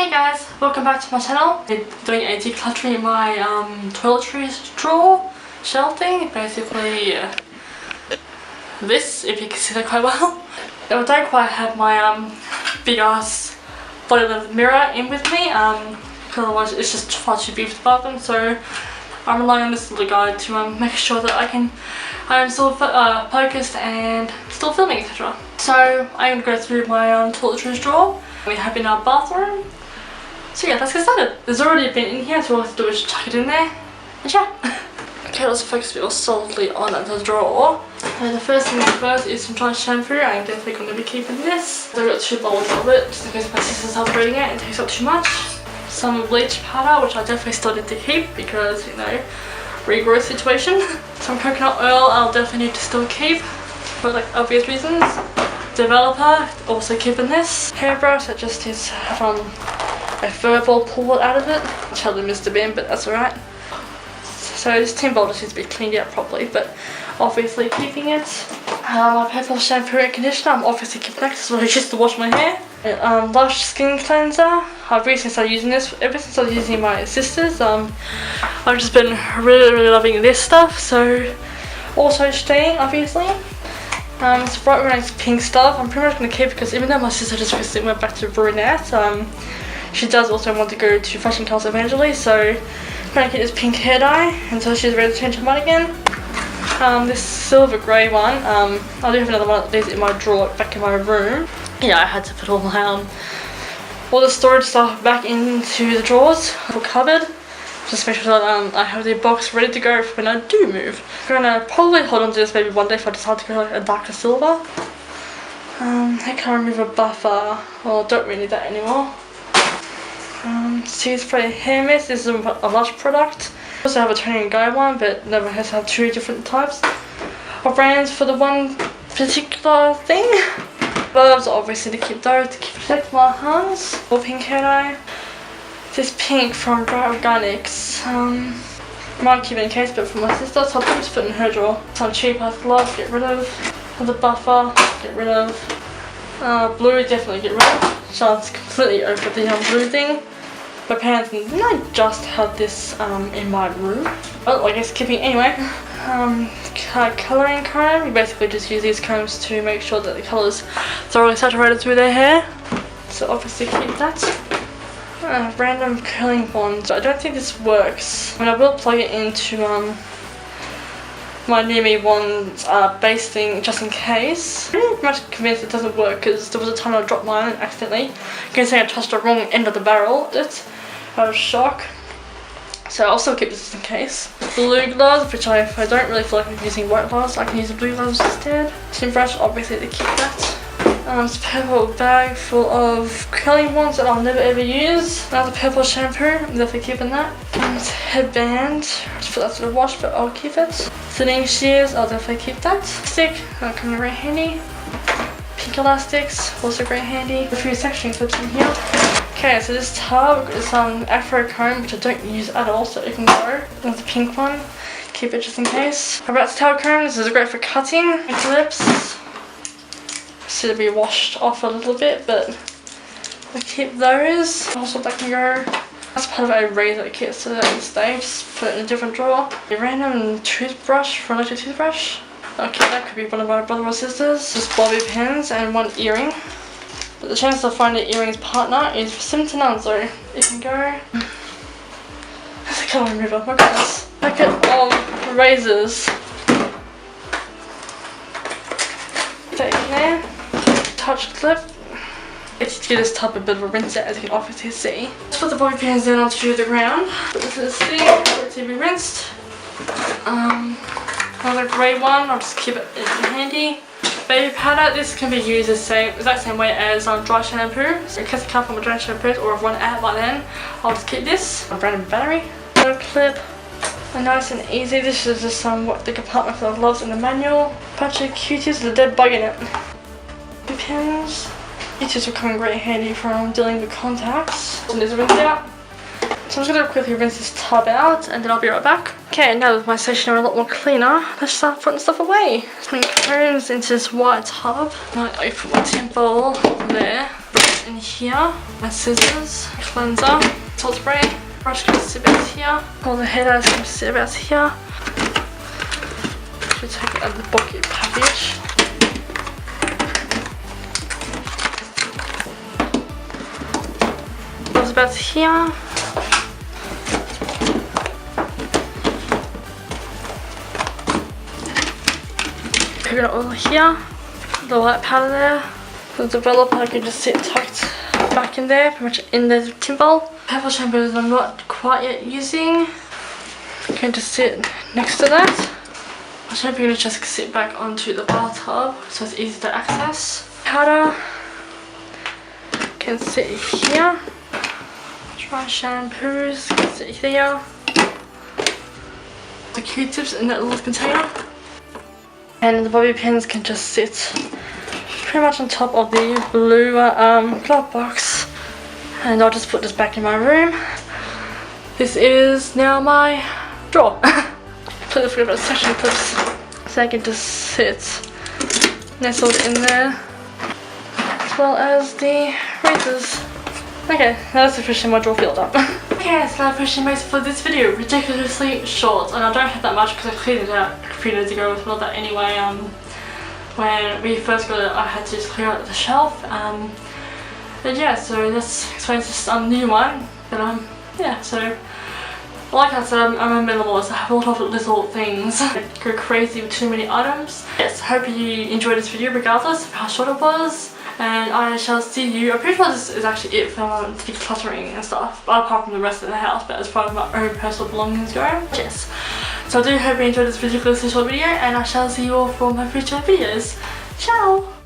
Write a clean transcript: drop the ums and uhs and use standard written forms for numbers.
Hey guys, welcome back to my channel. I'm doing a decluttering in my toiletries drawer shelf thing. Basically this, if you can see that quite well. I don't quite have my big ass body length mirror in with me because otherwise it's just far too big for the bathroom, so I'm relying on this little guy to make sure that I am still focused and still filming, etc. So I'm going to go through my toiletries drawer we have in our bathroom. So yeah, let's get started. There's already been in here, so all I have to do is chuck it in there and yeah. Okay, let's focus a bit more solidly on the drawer. And the first thing first is some dry shampoo. I'm definitely going to be keeping this. I've got 2 bottles of it just in case my sister starts reading it and it takes up too much. Some bleach powder, which I definitely still need to keep because, you know, regrowth situation. Some coconut oil I'll definitely need to still keep for like obvious reasons. Developer, also keeping this. Hairbrush, that just needs to have a fur ball pulled out of it. I totally missed the bin, but that's alright. So this tin bowl just needs to be cleaned out properly, but obviously keeping it. My purple shampoo and conditioner, I'm obviously keeping that because I used to wash my hair. Lush skin cleanser, I've recently started using this ever since I was using my sister's. I've just been really loving this stuff, so also staying obviously. It's bright orange pink stuff. I'm pretty much going to keep it because even though my sister just recently went back to brunette, she does also want to go to fashion class eventually, so I'm going to get this pink hair dye until she's ready to change her mind again. This silver grey one, I do have another one of these in my drawer back in my room. Yeah, I had to put all the storage stuff back into the drawers or cupboard. Just make sure that I have the box ready to go for when I do move. I'm gonna probably hold on to this maybe one day if I decide to go like a darker silver. I can't remove a buffer. Well, don't really need that anymore. Seed spray hair mist. This is a Lush product. I also have a Tony & Guy one, but never has to have 2 different types of brands for the one particular thing. Gloves, obviously to keep those to protect my hands. Or pink hair dye. This pink from Bright Organics. Might keep it in case, but for my sister, so I'll probably just put it in her drawer. Some cheap ass gloves, get rid of. The buffer, get rid of. Blue, definitely get rid of. So it's completely over the blue thing. My parents didn't I just have this in my room. Well, I guess keeping it anyway. Colouring comb. You basically just use these combs to make sure that the colours thoroughly saturated through their hair. So obviously keep that. Random curling wands. I don't think this works. I mean, I will plug it into my near me wands base thing just in case. I'm pretty much convinced it doesn't work because there was a time I dropped mine accidentally. You can say I touched the wrong end of the barrel. I was shocked. So I'll still keep this just in case. Blue gloves, which if I don't really feel like I'm using white gloves, I can use the blue gloves instead. Tin brush, obviously to keep that. It's a purple bag full of curling wands that I'll never ever use. Another purple shampoo, I'm definitely keeping that. Headband, just put that to the wash, but I'll keep it. Thinning shears, I'll definitely keep that. Stick, that'll come in very handy. Pink elastics, also very handy. A few section clips in here. Okay, so this tub is some Afro comb, which I don't use at all, so it can go. There's a pink one, keep it just in case. A rat's tail comb, this is great for cutting. Clips. To be washed off a little bit, but I keep those. Also that can go. That's part of a razor kit, so that can stay. Just put it in a different drawer. A random toothbrush for an electric toothbrush. Okay, that could be one of my brother or sisters. Just bobby pins and 1 earring. But the chance to find the earring's partner is slim to none, so it can go. That's a colour remover. Look at this. Packet of razors. Take it in there. Touch clip. It's to give this tub a bit of a rinse out, as you can obviously see. Just put the bobby pins down onto the ground. Put this in the sink for it to be rinsed. Another grey one, I'll just keep it in handy. Baby powder, this can be used the exact same way as dry shampoo. So in case I can't find my dry shampoos or I've run out by then, I'll just keep this. A random battery. Another clip. And nice and easy. This is just the compartment for the gloves in the manual. Bunch of Q-tips with a dead bug in it. Pins. Q-tips will come in great handy from dealing with contacts. And there's a rinse out. So I'm just going to quickly rinse this tub out and then I'll be right back. Okay, now that my stationery a lot more cleaner, let's start putting stuff away. Putting combs into this white tub. I open my tin bowl there. goes in here. My scissors, cleanser, salt spray, brush can sit about here. All the headers can sit about here. Should take it out of the bucket package. Goes about here. Coconut oil here. The white powder there. The developer can just sit tucked back in there, pretty much in the tin bowl. Pebble shampoos I'm not quite yet using. I'm going to sit next to that. My shampoo can just sit back onto the bathtub so it's easy to access. Powder can sit here. Dry shampoos can sit here. The Q-tips in that little container. And the bobby pins can just sit pretty much on top of the blue glove box. And I'll just put this back in my room. This is now my drawer. Put the favorite section clips so I can just sit nestled in there, as well as the razors. Okay, that's officially my drawer filled up. Okay, so that officially makes it for this video. Ridiculously short, and I don't have that much because I cleared it out a few days ago with all that anyway. When we first got it, I had to just clear out the shelf. And yeah, so this explains this new one. But yeah, so like I said, I'm a minimalist. I have a lot of little things. I go crazy with too many items. Yes, I hope you enjoyed this video regardless of how short it was. And I shall see you. I'm pretty sure this is actually it for decluttering and stuff, apart from the rest of the house, but as far as my own personal belongings go. Yes. So I do hope you enjoyed this ridiculously short video, and I shall see you all for my future videos. Ciao!